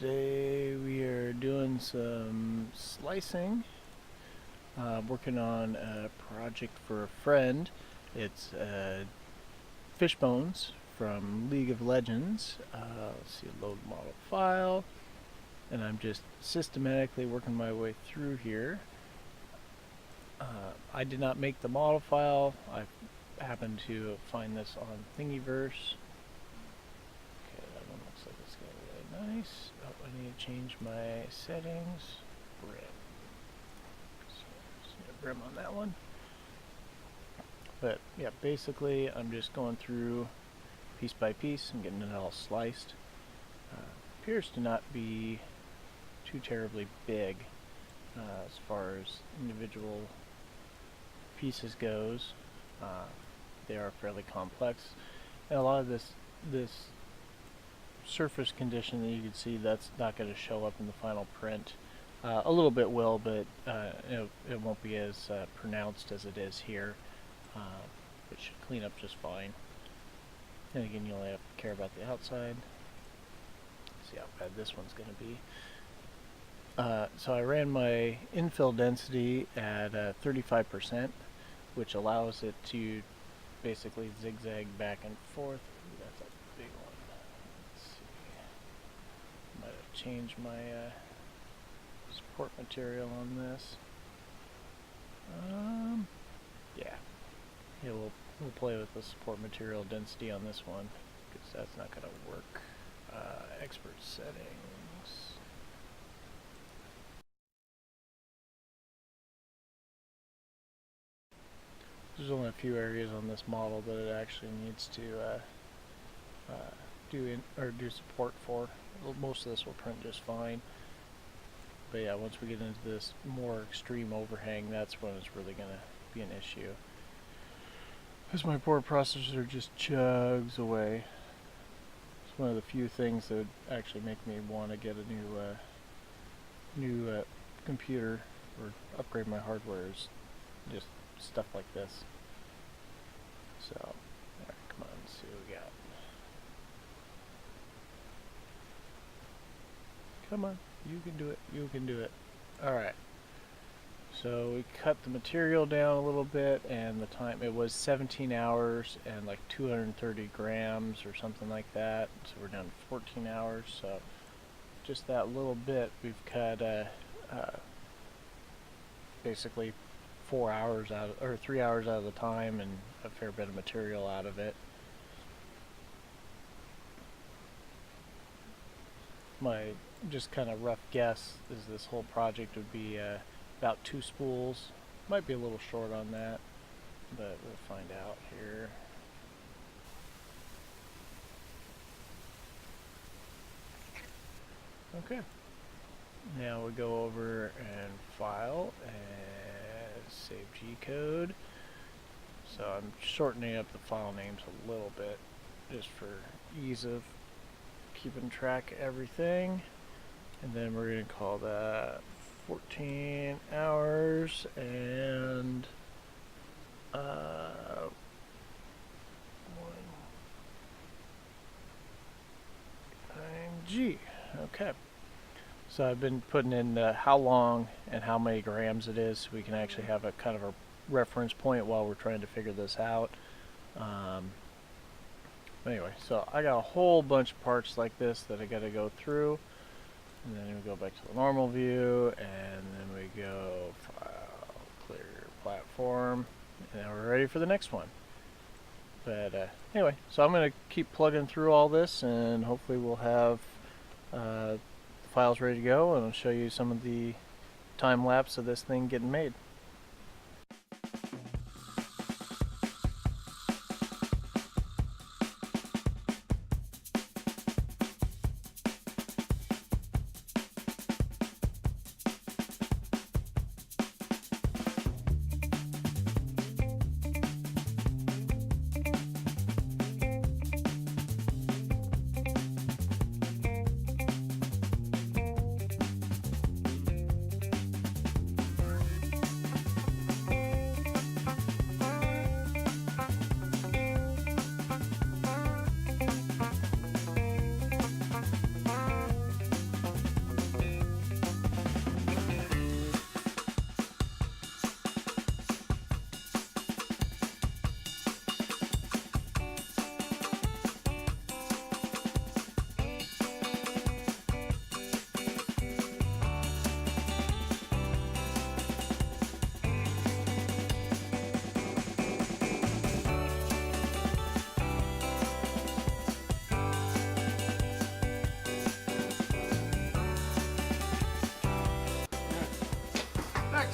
Today we are doing some slicing, working on a project for a friend. It's Fishbones from League of Legends. Let's see, load model file, and I'm just systematically working my way through here. I did not make the model file. I happened to find this on Thingiverse. Okay, that one looks like it's going really nice. Oh, I need to change my settings. Brim. So, just need a brim on that one. But yeah, basically I'm just going through piece by piece and getting it all sliced. Appears to not be too terribly big as far as individual pieces goes. They are fairly complex, and a lot of this surface condition that you can see, that's not going to show up in the final print. A little bit will, but it won't be as pronounced as it is here. It should clean up just fine. And again, you only have to care about the outside. Let's see how bad this one's going to be. So I ran my infill density at 35%, which allows it to basically zigzag back and forth. Ooh, that's a big one. Let's see. Might have changed my support material on this. Yeah, we'll play with the support material density on this one because that's not going to work. Expert settings. There's only a few areas on this model that it actually needs to do support for. Most of this will print just fine. But yeah, once we get into this more extreme overhang, that's when it's really going to be an issue. Because my board processor just chugs away. It's one of the few things that would actually make me want to get a new computer or upgrade my hardware is just stuff like this. So, alright, come on, let's see what we got. Come on, you can do it, you can do it. Alright, so we cut the material down a little bit, and the time, it was 17 hours and like 230 grams or something like that. So we're down to 14 hours, so just that little bit we've cut basically 4 hours out of, or 3 hours out of the time, and a fair bit of material out of it. My just kind of rough guess is this whole project would be about 2 spools. Might be a little short on that, but we'll find out here. Okay. Now we go over and file and save G-code. So I'm shortening up the file names a little bit just for ease of keeping track of everything. And then we're going to call that 14 hours and 1 time G. Okay. So I've been putting in how long and how many grams it is, so we can actually have a kind of a reference point while we're trying to figure this out. Anyway, so I got a whole bunch of parts like this that I got to go through, and then we go back to the normal view, and then we go file, clear platform, and now we're ready for the next one. But anyway, so I'm going to keep plugging through all this, and hopefully we'll have files ready to go, and I'll show you some of the time lapse of this thing getting made.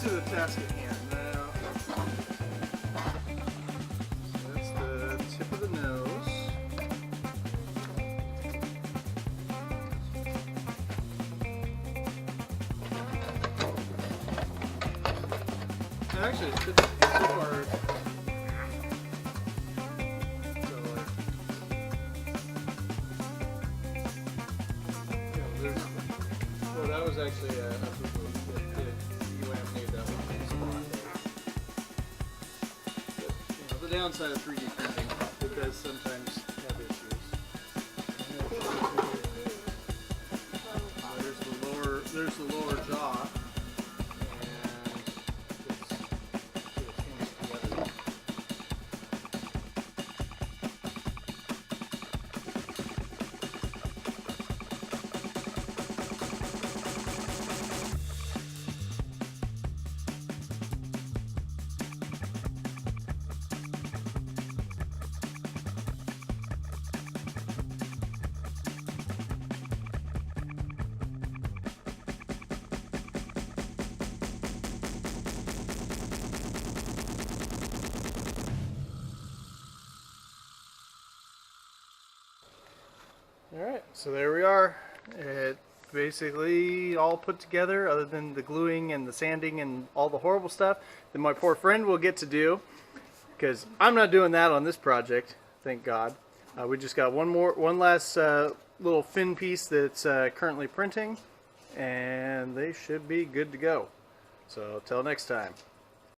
to the task at hand now. So that's the tip of the nose. Actually, it's too hard. So, like, well, that was actually a Google that did laminate that one in spot. But, the downside of 3D printing, it does sometimes have issues. There's the lower jaw. Alright, so there we are. It basically all put together other than the gluing and the sanding and all the horrible stuff that my poor friend will get to do, because I'm not doing that on this project, thank God. We just got one last little fin piece that's currently printing, and they should be good to go. So till next time.